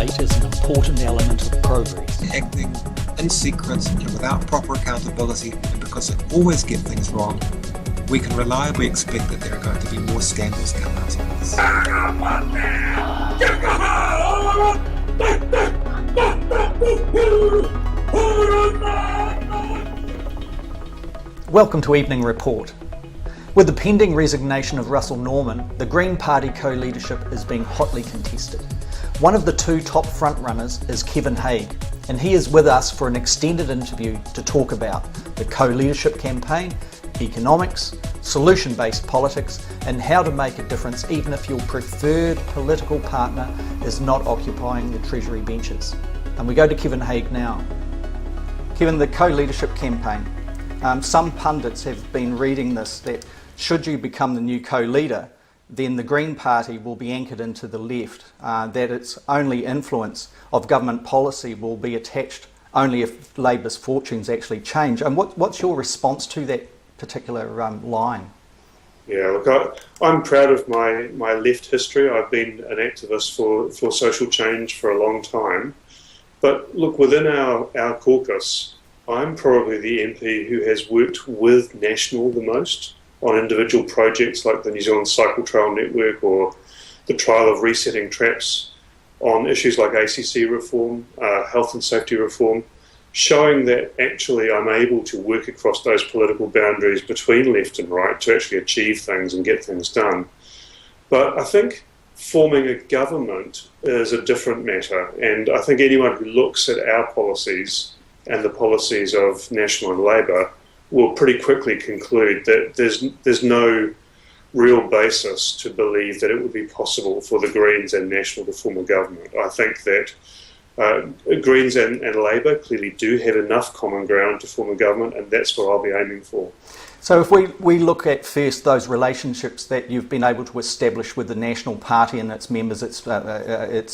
debate is an important element of progress. Acting in secret and without proper accountability, and because they always get things wrong, we can reliably expect that there are going to be more scandals come out of this. Welcome to Evening Report. With the pending resignation of Russel Norman, the Green Party co-leadership is being hotly contested. One of the two top frontrunners is Kevin Hague, and he is with us for an extended interview to talk about the co-leadership campaign, economics, solution-based politics, and how to make a difference even if your preferred political partner is not occupying the Treasury benches. And we go to Kevin Hague now. Kevin, the co-leadership campaign. Some pundits have been reading this, that should you become the new co-leader, then the Green Party will be anchored into the left, that its only influence of government policy will be attached only if Labour's fortunes actually change. And what's your response to that particular line? Yeah, look, I'm proud of my left history. I've been an activist for social change for a long time. But look, within our caucus, I'm probably the MP who has worked with National the most on individual projects like the New Zealand Cycle Trail Network or the trial of resetting traps, on issues like ACC reform, health and safety reform, showing that actually I'm able to work across those political boundaries between left and right to actually achieve things and get things done. But I think forming a government is a different matter, and I think anyone who looks at our policies and the policies of National and Labour will pretty quickly conclude that there's no real basis to believe that it would be possible for the Greens and National to form a government. I think that Greens and Labour clearly do have enough common ground to form a government, and that's what I'll be aiming for. So if we look at first those relationships that you've been able to establish with the National Party and its members, its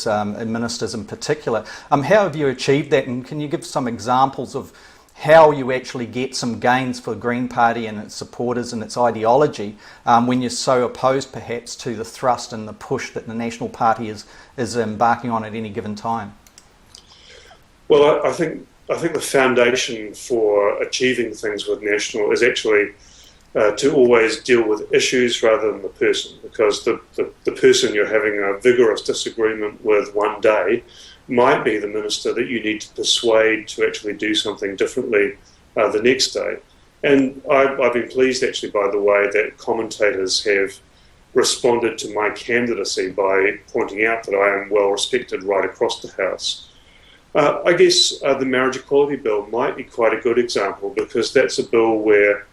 ministers in particular, how have you achieved that, and can you give some examples of how you actually get some gains for the Green Party and its supporters and its ideology when you're so opposed perhaps to the thrust and the push that the National Party is embarking on at any given time? Well, I think the foundation for achieving things with National is actually to always deal with issues rather than the person, because the person you're having a vigorous disagreement with one day might be the minister that you need to persuade to actually do something differently the next day. And I've been pleased actually by the way that commentators have responded to my candidacy by pointing out that I am well respected right across the House. I guess the Marriage Equality Bill might be quite a good example, because that's a bill where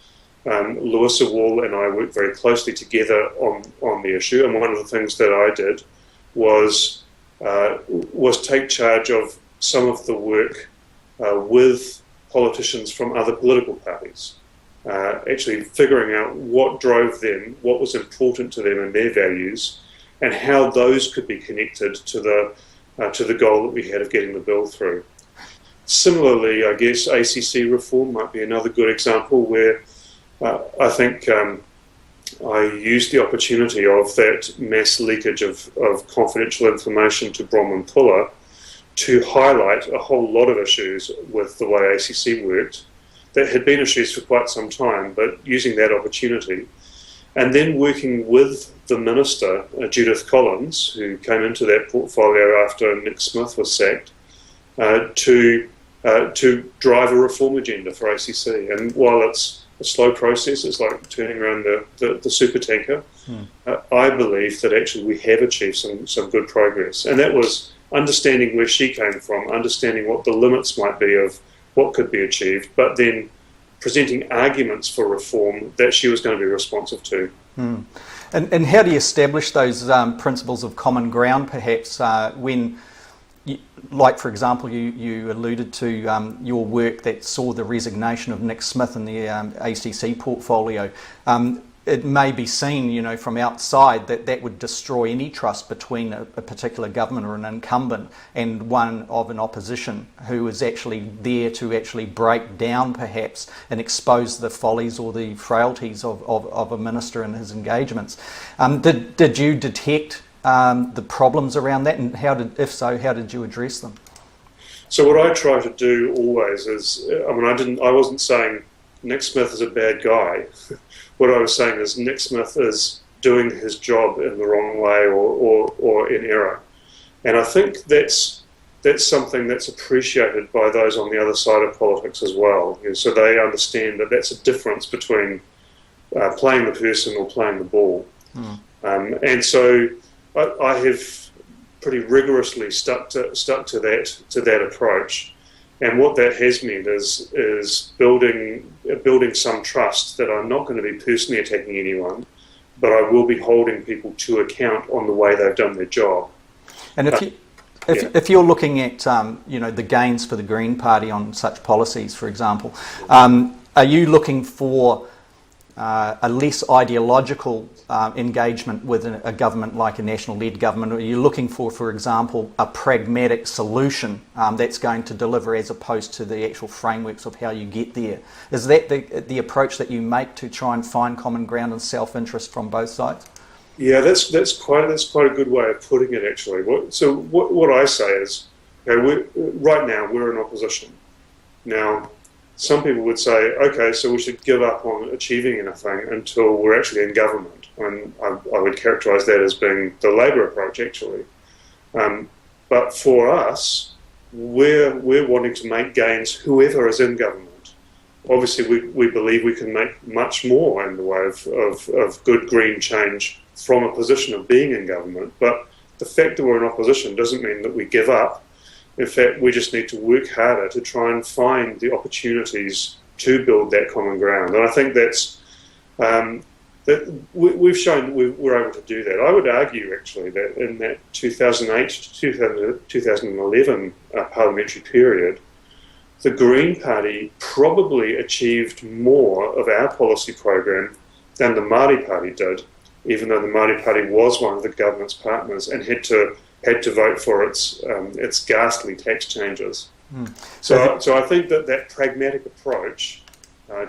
Louisa Wall and I worked very closely together on the issue, and one of the things that I did was take charge of some of the work with politicians from other political parties, actually figuring out what drove them, what was important to them and their values, and how those could be connected to the goal that we had of getting the bill through. Similarly, I guess ACC reform might be another good example where I think I used the opportunity of that mass leakage of confidential information to Bronwyn Puller to highlight a whole lot of issues with the way ACC worked that had been issues for quite some time, but using that opportunity and then working with the minister, Judith Collins, who came into that portfolio after Nick Smith was sacked, to drive a reform agenda for ACC. And while it's a slow process, it's like turning around the super tanker, I believe that actually we have achieved some good progress. And that was understanding where she came from, understanding what the limits might be of what could be achieved, but then presenting arguments for reform that she was going to be responsive to. And how do you establish those principles of common ground, perhaps, when, like for example, you alluded to your work that saw the resignation of Nick Smith in the ACC portfolio. It may be seen, from outside that would destroy any trust between a particular government or an incumbent and one of an opposition who is actually there to actually break down perhaps and expose the follies or the frailties of a minister and his engagements. Did you detect the problems around that, and if so, how did you address them? So what I try to do always is, I wasn't saying Nick Smith is a bad guy. What I was saying is Nick Smith is doing his job in the wrong way or in error. And I think that's something that's appreciated by those on the other side of politics as well. So they understand that that's a difference between playing the person or playing the ball. And so I have pretty rigorously stuck to that approach. And what that has meant is building some trust that I'm not going to be personally attacking anyone, but I will be holding people to account on the way they've done their job. And if you're looking at the gains for the Green Party on such policies, for example, are you looking for a less ideological engagement with a government like a national-led government? Or are you looking for example, a pragmatic solution that's going to deliver as opposed to the actual frameworks of how you get there? Is that the approach that you make to try and find common ground and self-interest from both sides? Yeah, that's quite a good way of putting it, actually. What I say is, right now we're in opposition. Now, some people would say, okay, so we should give up on achieving anything until we're actually in government. And I would characterise that as being the Labour approach, actually. But for us, we're wanting to make gains whoever is in government. Obviously, we believe we can make much more in the way of good green change from a position of being in government. But the fact that we're in opposition doesn't mean that we give up. In fact, we just need to work harder to try and find the opportunities to build that common ground. And I think that's we've shown we're able to do that. I would argue, actually, that in that 2008 to 2011 parliamentary period, the Green Party probably achieved more of our policy program than the Māori Party did, even though the Māori Party was one of the government's partners and had to vote for its ghastly tax changes. So I think that pragmatic approach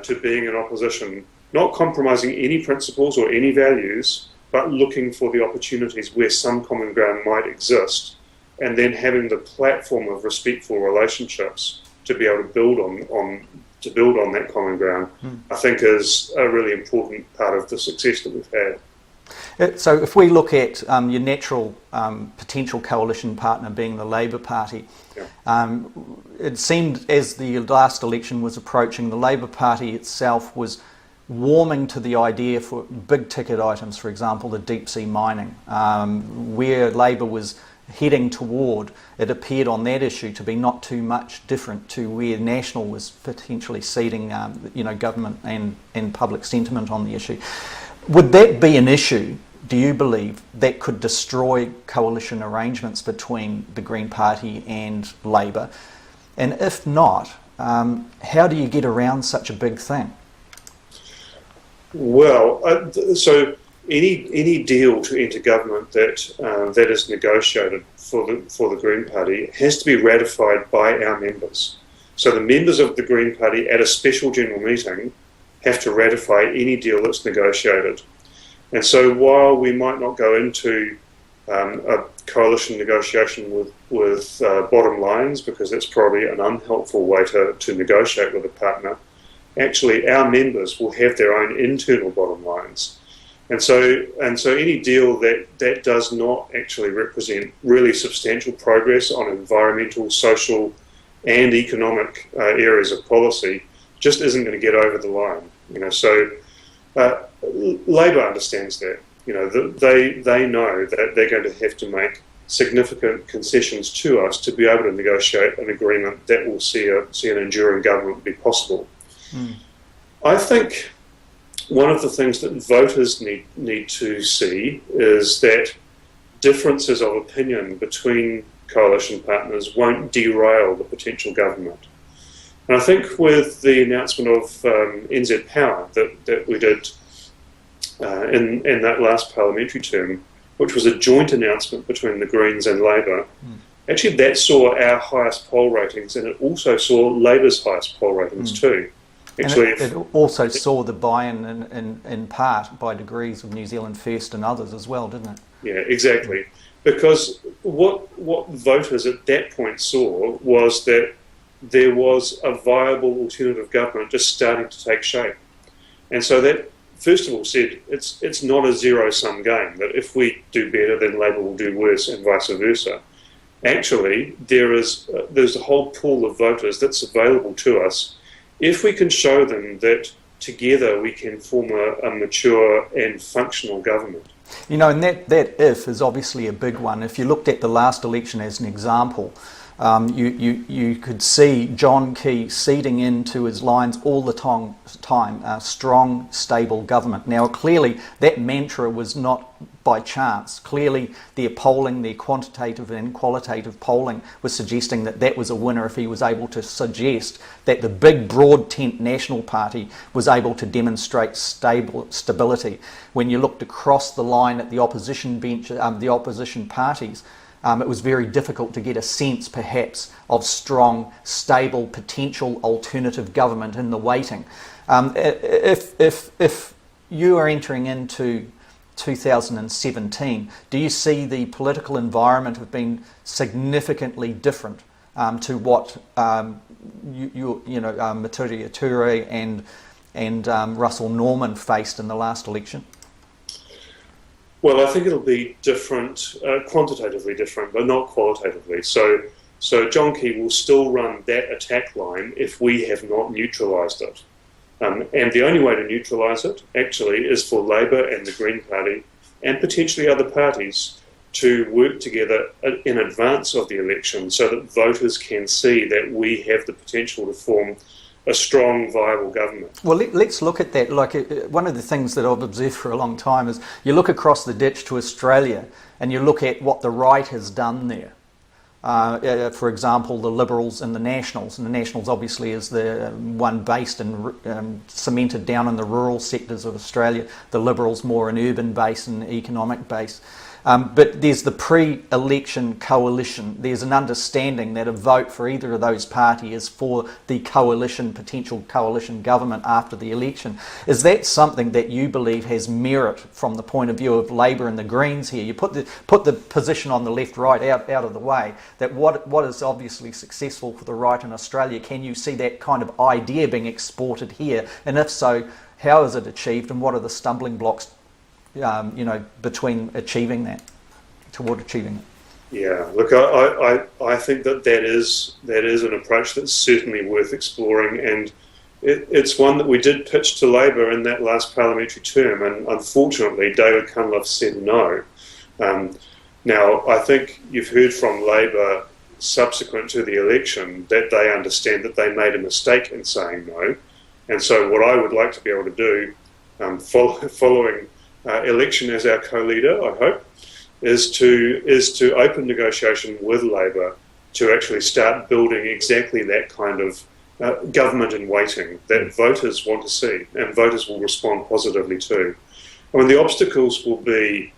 to being in opposition, not compromising any principles or any values, but looking for the opportunities where some common ground might exist, and then having the platform of respectful relationships to be able to build on that common ground, I think is a really important part of the success that we've had. So if we look at your natural potential coalition partner being the Labour Party, it seemed as the last election was approaching, the Labour Party itself was warming to the idea for big ticket items, for example, the deep sea mining, where Labour was heading toward. It appeared on that issue to be not too much different to where National was potentially ceding government and public sentiment on the issue. Would that be an issue, do you believe, that could destroy coalition arrangements between the Green Party and Labour? And if not, how do you get around such a big thing? Well, so any deal to enter government that is negotiated for the Green Party has to be ratified by our members. So the members of the Green Party at a special general meeting have to ratify any deal that's negotiated. And so while we might not go into a coalition negotiation with bottom lines, because that's probably an unhelpful way to negotiate with a partner, actually our members will have their own internal bottom lines. And so any deal that does not actually represent really substantial progress on environmental, social and economic areas of policy just isn't going to get over the line. So Labour understands that. They know that they're going to have to make significant concessions to us to be able to negotiate an agreement that will see an enduring government be possible. I think one of the things that voters need to see is that differences of opinion between coalition partners won't derail the potential government. And I think with the announcement of NZ Power that we did in that last parliamentary term, which was a joint announcement between the Greens and Labour, actually that saw our highest poll ratings, and it also saw Labour's highest poll ratings too. Actually, it also saw the buy-in in part by degrees of New Zealand First and others as well, didn't it? yeah, exactly. Because what voters at that point saw was that there was a viable alternative government just starting to take shape. And so that, first of all, said it's not a zero-sum game, that if we do better, then Labour will do worse and vice versa. Actually, there's a whole pool of voters that's available to us if we can show them that together we can form a mature and functional government. You know, and that if is obviously a big one. If you looked at the last election as an example, you could see John Key seeding into his lines all the time, strong, stable government. Now, clearly, that mantra was not by chance. Clearly, the polling, the quantitative and qualitative polling was suggesting that that was a winner if he was able to suggest that the big, broad tent National Party was able to demonstrate stability. When you looked across the line at the opposition bench, the opposition parties, it was very difficult to get a sense, perhaps, of strong, stable, potential alternative government in the waiting. If you are entering into 2017, do you see the political environment have been significantly different to what Maturia Ture and Russel Norman faced in the last election? Well, I think it'll be different, quantitatively different, but not qualitatively. So John Key will still run that attack line if we have not neutralised it. And the only way to neutralise it, actually, is for Labour and the Green Party and potentially other parties to work together in advance of the election so that voters can see that we have the potential to form a strong, viable government. Well, let's look at that. Like, one of the things that I've observed for a long time is you look across the ditch to Australia and you look at what the right has done there. For example, the Liberals and the Nationals. And the Nationals obviously is the one based and cemented down in the rural sectors of Australia. The Liberals more an urban base and economic base. But there's the pre-election coalition. There's an understanding that a vote for either of those parties is for the coalition, potential coalition government after the election. Is that something that you believe has merit from the point of view of Labour and the Greens here? You put the position on the left-right out of the way, that what is obviously successful for the right in Australia, can you see that kind of idea being exported here? And if so, how is it achieved and what are the stumbling blocks between achieving that, toward achieving it? Yeah, look, I think that is an approach that's certainly worth exploring, and it's one that we did pitch to Labour in that last parliamentary term, and unfortunately David Cunliffe said no. Now, I think you've heard from Labour subsequent to the election that they understand that they made a mistake in saying no, and so what I would like to be able to do, following election as our co-leader, I hope, is to open negotiation with Labour to actually start building exactly that kind of government in waiting that voters want to see and voters will respond positively to. I mean, the obstacles will be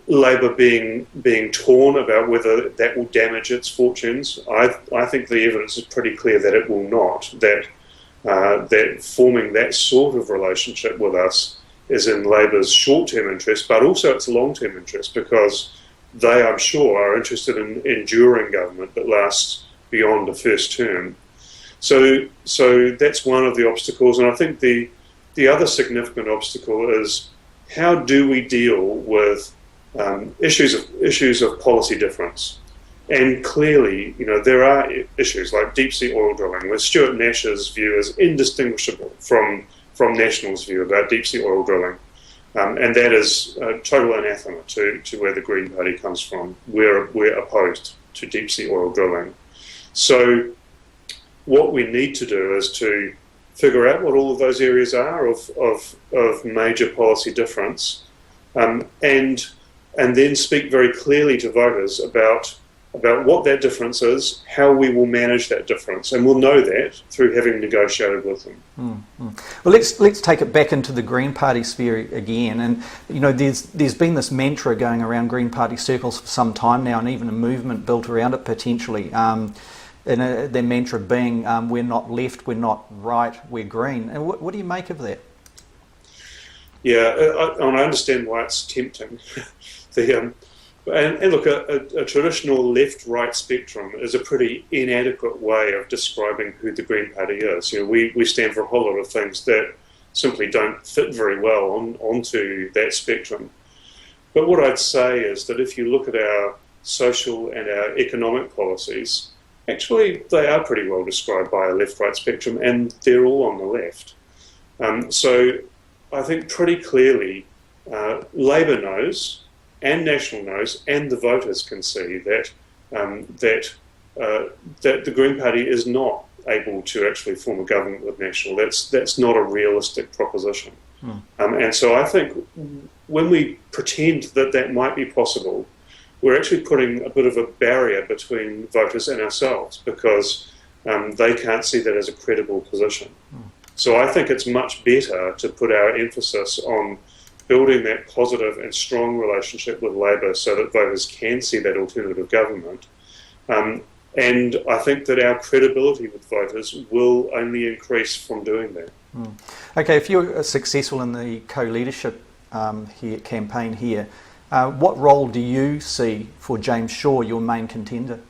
Labour being torn about whether that will damage its fortunes. I think the evidence is pretty clear that it will not, that forming that sort of relationship with us is in Labour's short-term interest, but also its long-term interest, because they, I'm sure, are interested in enduring government that lasts beyond the first term. So that's one of the obstacles, and I think the other significant obstacle is how do we deal with issues of policy difference. And clearly, there are issues like deep-sea oil drilling, where Stuart Nash's view is indistinguishable from National's view about deep-sea oil drilling. And that is total anathema to where the Green Party comes from. We're opposed to deep-sea oil drilling. So what we need to do is to figure out what all of those areas are of major policy difference, and then speak very clearly to voters about what that difference is, how we will manage that difference, and we'll know that through having negotiated with them. Well, let's take it back into the Green Party sphere again, and there's been this mantra going around Green Party circles for some time now, and even a movement built around it potentially. and their mantra being, we're not left, we're not right, we're green. And what do you make of that? Yeah, I understand why it's tempting. And look, a traditional left-right spectrum is a pretty inadequate way of describing who the Green Party is. We stand for a whole lot of things that simply don't fit very well onto that spectrum. But what I'd say is that if you look at our social and our economic policies, actually they are pretty well described by a left-right spectrum, and they're all on the left. So I think pretty clearly Labour knows, and National knows, and the voters can see that that the Green Party is not able to actually form a government with National. That's not a realistic proposition. And so I think when we pretend that might be possible, we're actually putting a bit of a barrier between voters and ourselves, because they can't see that as a credible position. So I think it's much better to put our emphasis on building that positive and strong relationship with Labour so that voters can see that alternative government. And I think that our credibility with voters will only increase from doing that. Okay, if you're successful in the co-leadership campaign here, what role do you see for James Shaw, your main contender?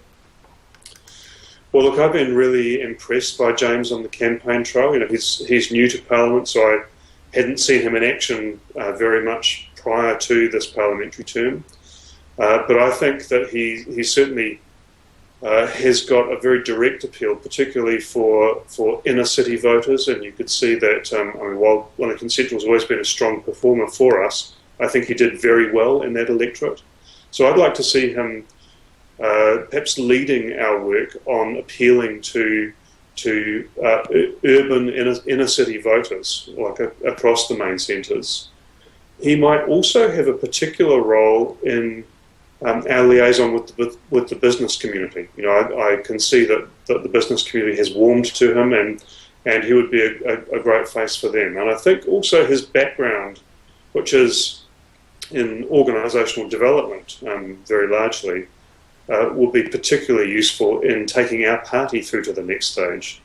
Well, look, I've been really impressed by James on the campaign trail. He's new to Parliament, so I hadn't seen him in action very much prior to this parliamentary term. But I think that he certainly has got a very direct appeal, particularly for inner city voters. And you could see that, while Wellington Central has always been a strong performer for us, I think he did very well in that electorate. So I'd like to see him perhaps leading our work on appealing to urban inner city voters, like across the main centres. He might also have a particular role in our liaison with the business community. I can see that the business community has warmed to him, and he would be a great face for them. And I think also his background, which is in organisational development very largely, will be particularly useful in taking our party through to the next stage.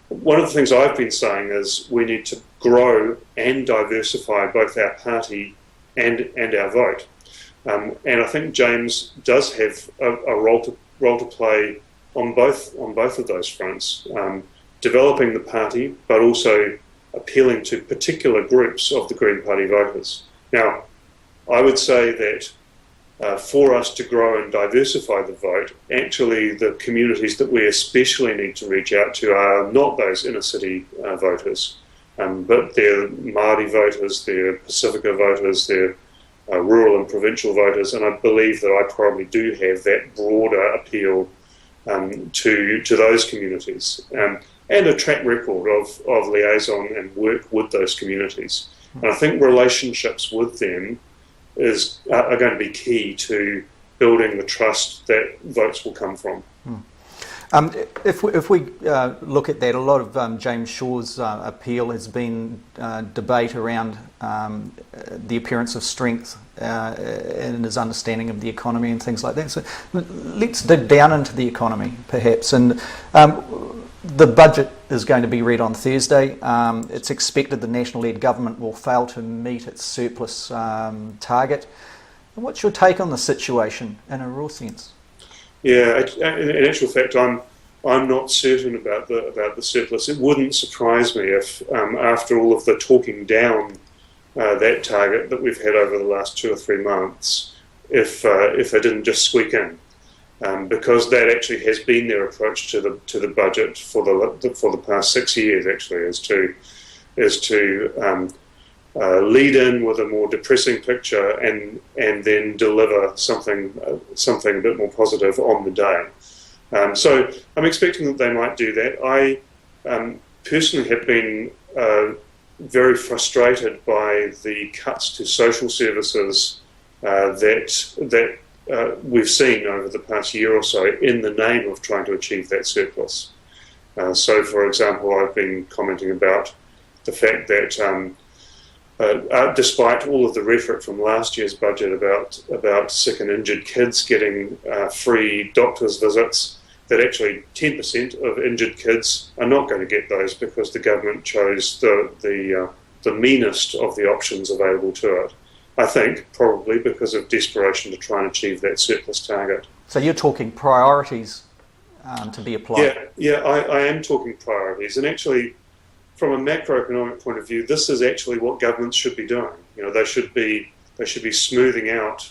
One of the things I've been saying is we need to grow and diversify both our party and our vote. And I think James does have a role to play on both of those fronts, developing the party, but also appealing to particular groups of the Green Party voters. Now, I would say that for us to grow and diversify the vote, actually the communities that we especially need to reach out to are not those inner city voters, but they're Māori voters, they're Pacifica voters, they're rural and provincial voters, and I believe that I probably do have that broader appeal to those communities, and a track record of liaison and work with those communities. And I think relationships with them are going to be key to building the trust that votes will come from. If we look at that, a lot of James Shaw's appeal has been debate around the appearance of strength and his understanding of the economy and things like that. So let's dig down into the economy, perhaps. And the budget is going to be read on Thursday. It's expected the national-led government will fail to meet its surplus target. What's your take on the situation in a real sense? Yeah, in actual fact, I'm not certain about the surplus. It wouldn't surprise me if, after all of the talking down that target that we've had over the last 2 or 3 months, if they didn't just squeak in, because that actually has been their approach to the budget for the past 6 years. Actually, is to lead in with a more depressing picture and then deliver something a bit more positive on the day. So I'm expecting that they might do that. I personally have been very frustrated by the cuts to social services that we've seen over the past year or so in the name of trying to achieve that surplus. So, for example, I've been commenting about the fact that despite all of the rhetoric from last year's budget about sick and injured kids getting free doctor's visits, that actually 10% of injured kids are not going to get those because the government chose the meanest of the options available to it. I think probably because of desperation to try and achieve that surplus target. So you're talking priorities to be applied? Yeah, I am talking priorities, and actually, from a macroeconomic point of view, this is actually what governments should be doing. They should be smoothing out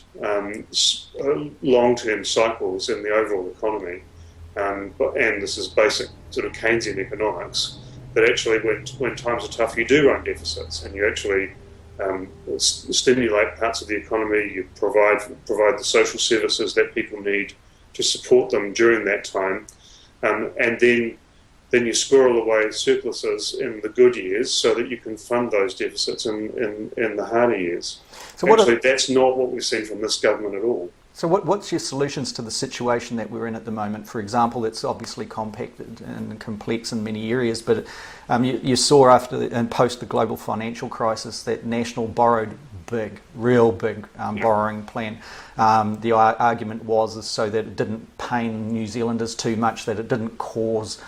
long-term cycles in the overall economy, and this is basic sort of Keynesian economics. That actually, when times are tough, you do run deficits, and you actually stimulate parts of the economy. You provide the social services that people need to support them during that time, and then you squirrel away surpluses in the good years so that you can fund those deficits in the harder years. So actually, that's not what we've seen from this government at all. So what's your solutions to the situation that we're in at the moment? For example, it's obviously compacted and complex in many areas, but you saw after and post the global financial crisis that National borrowed real big borrowing plan. The argument was so that it didn't pain New Zealanders too much, that it didn't cause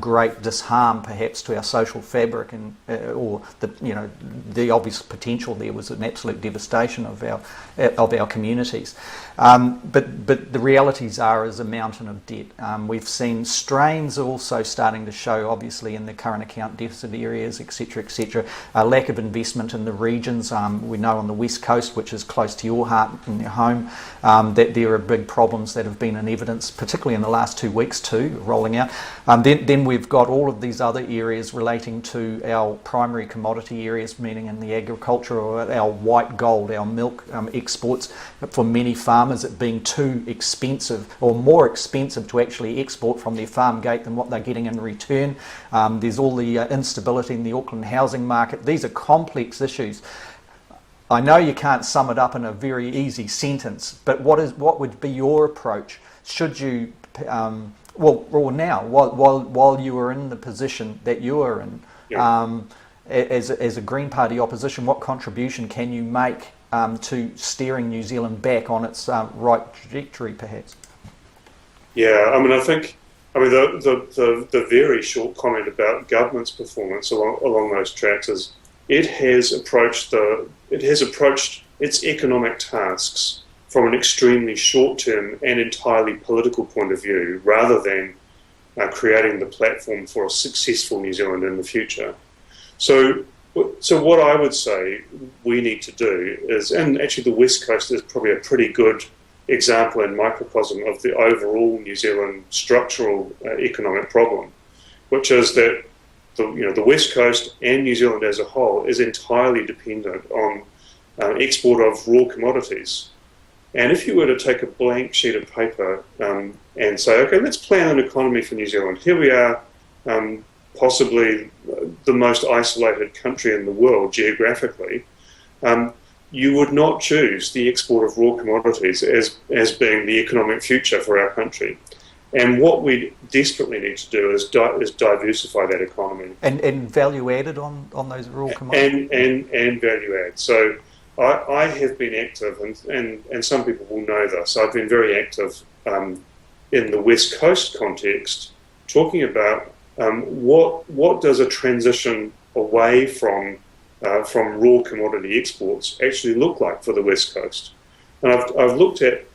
great disharm perhaps to our social fabric, and or the obvious potential there was an absolute devastation of our communities. But the realities are is a mountain of debt. We've seen strains also starting to show, obviously, in the current account deficit areas, etc., etc. Lack of investment in the regions. We know on the West Coast, which is close to your heart and your home, that there are big problems that have been in evidence, particularly in the last 2 weeks too, rolling out. Then we've got all of these other areas relating to our primary commodity areas, meaning in the agriculture, or our white gold, our milk exports, for many farmers it being too expensive or more expensive to actually export from their farm gate than what they're getting in return. There's all the instability in the Auckland housing market. These are complex issues. I know you can't sum it up in a very easy sentence, but what would be your approach? Should you, while you are in the position that you are in, as a Green Party opposition, what contribution can you make to steering New Zealand back on its right trajectory, perhaps? Yeah, I think the very short comment about government's performance along those tracks is it has approached its economic tasks from an extremely short-term and entirely political point of view, rather than creating the platform for a successful New Zealand in the future. So what I would say we need to do is, and actually the West Coast is probably a pretty good example and microcosm of the overall New Zealand structural economic problem, which is that the West Coast and New Zealand as a whole is entirely dependent on export of raw commodities. And if you were to take a blank sheet of paper and say, okay, let's plan an economy for New Zealand. Here we are, possibly the most isolated country in the world geographically. You would not choose the export of raw commodities as being the economic future for our country. And what we desperately need to do is diversify that economy. And value added on those raw commodities? And value add. So I have been active, and some people will know this, I've been very active in the West Coast context, talking about what does a transition away from raw commodity exports actually look like for the West Coast. And I've looked at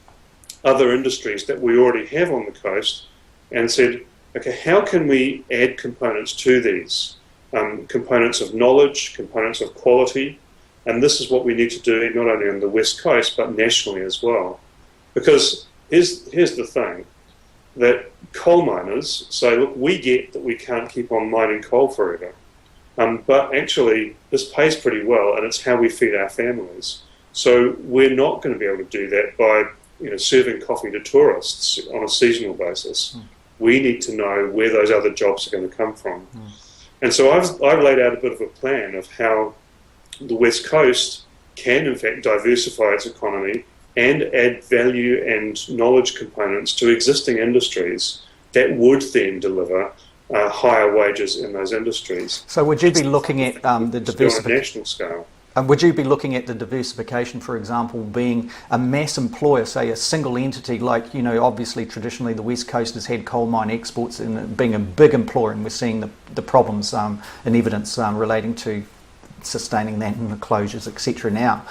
other industries that we already have on the coast and said, okay, how can we add components to these? Components of knowledge, components of quality, and this is what we need to do not only on the West Coast but nationally as well. Because here's the thing, that coal miners say, look, we get that we can't keep on mining coal forever, but actually this pays pretty well and it's how we feed our families. So we're not going to be able to do that by serving coffee to tourists on a seasonal basis. We need to know where those other jobs are going to come from. And so I've laid out a bit of a plan of how the West Coast can in fact diversify its economy and add value and knowledge components to existing industries that would then deliver higher wages in those industries. So would you be looking at the diversification on a national scale? Would you be looking at the diversification, for example, being a mass employer, say a single entity, like, obviously traditionally the West Coast has had coal mine exports and being a big employer, and we're seeing the problems and evidence relating to sustaining that and the closures, etc. now.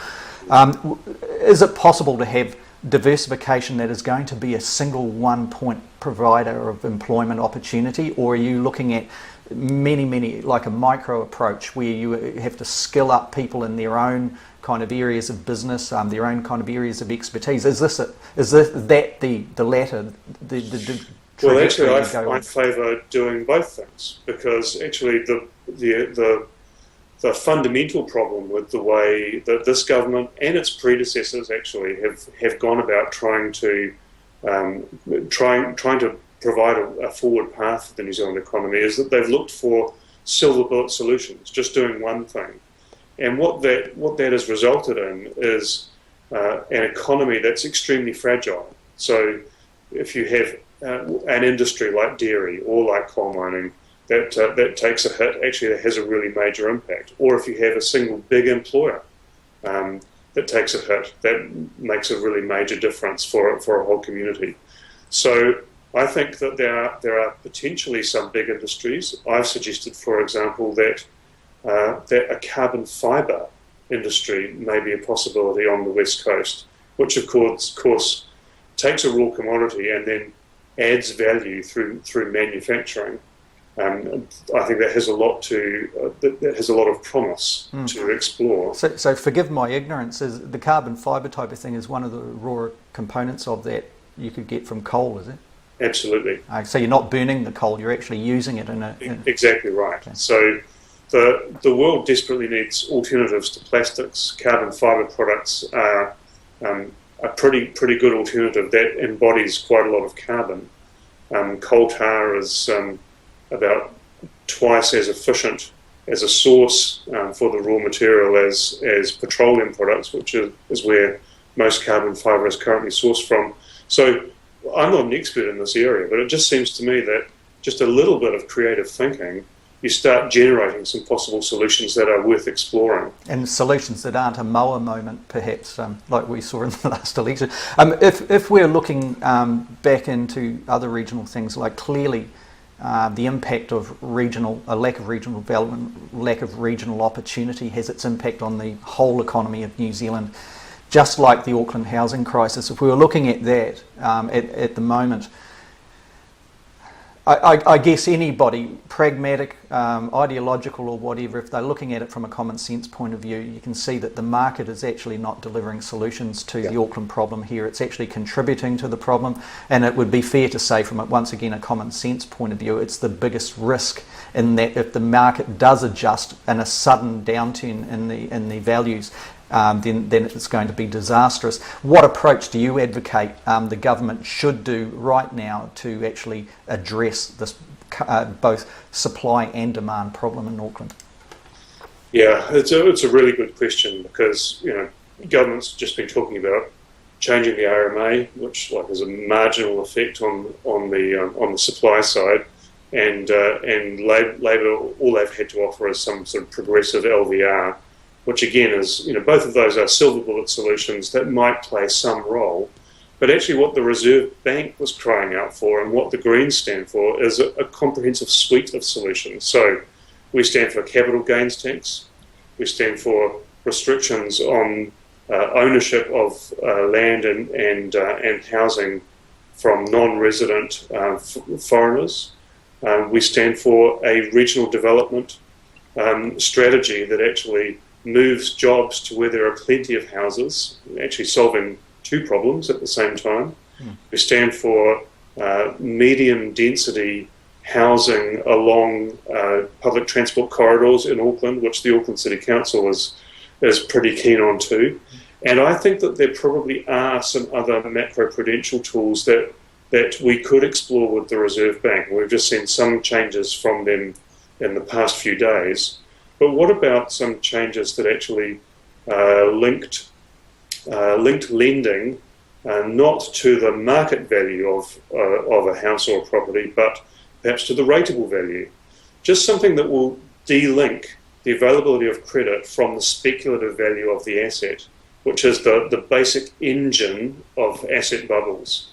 Is it possible to have diversification that is going to be a single one-point provider of employment opportunity, or are you looking at many, like a micro approach where you have to skill up people in their own kind of areas of business, their own kind of areas of expertise? Is that the latter? Well, actually, I favour doing both things, because actually the fundamental problem with the way that this government and its predecessors actually have gone about trying to provide a forward path for the New Zealand economy is that they've looked for silver bullet solutions, just doing one thing. And what that has resulted in is an economy that's extremely fragile. So if you have an industry like dairy or like coal mining that takes a hit, actually that has a really major impact. Or if you have a single big employer that takes a hit, that makes a really major difference for a whole community. So I think that there are potentially some big industries. I've suggested, for example, that a carbon fibre industry may be a possibility on the West Coast, which of course takes a raw commodity and then adds value through manufacturing. I think that has a lot of promise to explore. So forgive my ignorance. Is the carbon fibre type of thing is one of the raw components of that you could get from coal, is it? Absolutely. So you're not burning the coal; you're actually using it Exactly right. Okay. So the world desperately needs alternatives to plastics. Carbon fibre products are a pretty good alternative that embodies quite a lot of carbon. Coal tar is about twice as efficient as a source for the raw material as petroleum products, which is where most carbon fibre is currently sourced from. So I'm not an expert in this area, but it just seems to me that just a little bit of creative thinking, you start generating some possible solutions that are worth exploring. And solutions that aren't a mower moment, perhaps, like we saw in the last election. If we're looking back into other regional things, like clearly the impact of a lack of regional development, lack of regional opportunity has its impact on the whole economy of New Zealand, just like the Auckland housing crisis. If we were looking at that at the moment, I guess anybody, pragmatic, ideological or whatever, if they're looking at it from a common sense point of view, you can see that the market is actually not delivering solutions to the Auckland problem here. It's actually contributing to the problem, and it would be fair to say from, once again, a common sense point of view, it's the biggest risk in that if the market does adjust in a sudden downturn in the values, then it's going to be disastrous. What approach do you advocate the government should do right now to actually address this both supply and demand problem in Auckland? Yeah, it's a really good question, because government's just been talking about changing the RMA, which has a marginal effect on the supply side, and Labor, all they've had to offer is some sort of progressive LVR, which again is, both of those are silver bullet solutions that might play some role. But actually what the Reserve Bank was crying out for, and what the Greens stand for, is a comprehensive suite of solutions. So we stand for capital gains tax, we stand for restrictions on ownership of land and housing from non-resident foreigners. We stand for a regional development strategy that actually moves jobs to where there are plenty of houses, actually solving two problems at the same time. We stand for medium density housing along public transport corridors in Auckland, which the Auckland City Council is pretty keen on too. And I think that there probably are some other macroprudential tools that we could explore with the Reserve Bank. We've just seen some changes from them in the past few days. But what about some changes that actually linked lending not to the market value of a house or a property, but perhaps to the rateable value? Just something that will de-link the availability of credit from the speculative value of the asset, which is the basic engine of asset bubbles.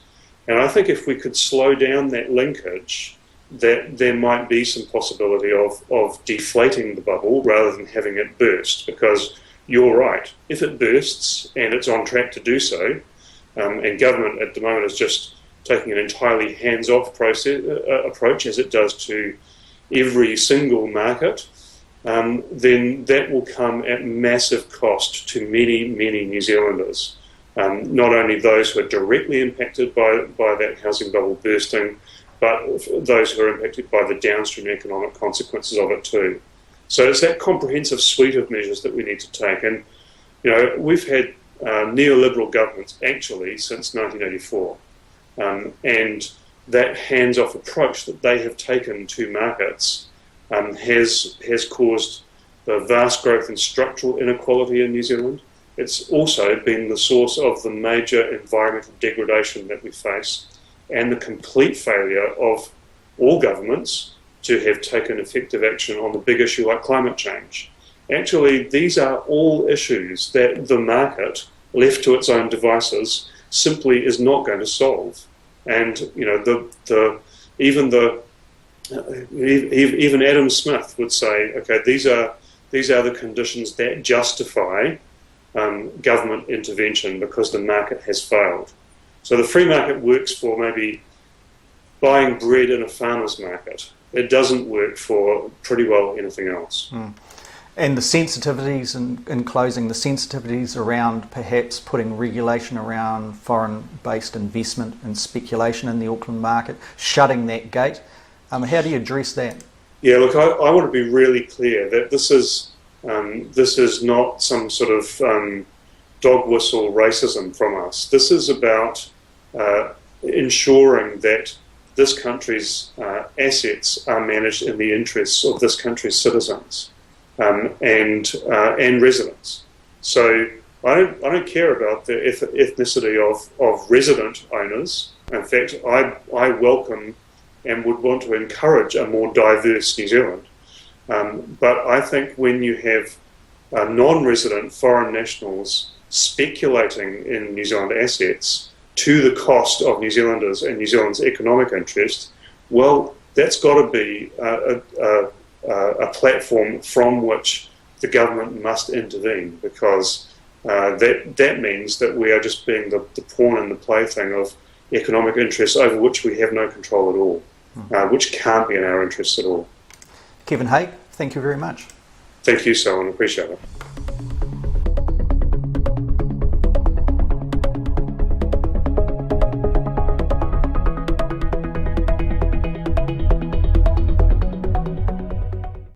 And I think if we could slow down that linkage, that there might be some possibility of deflating the bubble rather than having it burst, because you're right, if it bursts, and it's on track to do so, and government at the moment is just taking an entirely hands-off approach as it does to every single market, then that will come at massive cost to many, many New Zealanders. Not only those who are directly impacted by that housing bubble bursting, but those who are impacted by the downstream economic consequences of it too. So it's that comprehensive suite of measures that we need to take. And, you know, we've had neoliberal governments actually since 1984. And that hands-off approach that they have taken to markets has caused the vast growth in structural inequality in New Zealand. It's also been the source of the major environmental degradation that we face and the complete failure of all governments to have taken effective action on the big issue like climate change. Actually, these are all issues that the market, left to its own devices, simply is not going to solve. And, you know, even Adam Smith would say, okay, these are the conditions that justify government intervention because the market has failed. So the free market works for maybe buying bread in a farmer's market. It doesn't work for pretty well anything else. And the sensitivities, in closing, the sensitivities around perhaps putting regulation around foreign-based investment and speculation in the Auckland market, shutting that gate. How do you address that? Yeah, look, I want to be really clear that this is not some sort of dog whistle racism from us. This is about ensuring that this country's assets are managed in the interests of this country's citizens and residents. So I don't care about the ethnicity of resident owners. In fact, I welcome and would want to encourage a more diverse New Zealand. But I think when you have non-resident foreign nationals speculating in New Zealand assets to the cost of New Zealanders and New Zealand's economic interest, well, that's got to be a platform from which the government must intervene, because that means that we are just being the pawn and the plaything of economic interests over which we have no control at all, which can't be in our interests at all. Kevin Hague, thank you very much. Thank you, Selwyn. Appreciate it.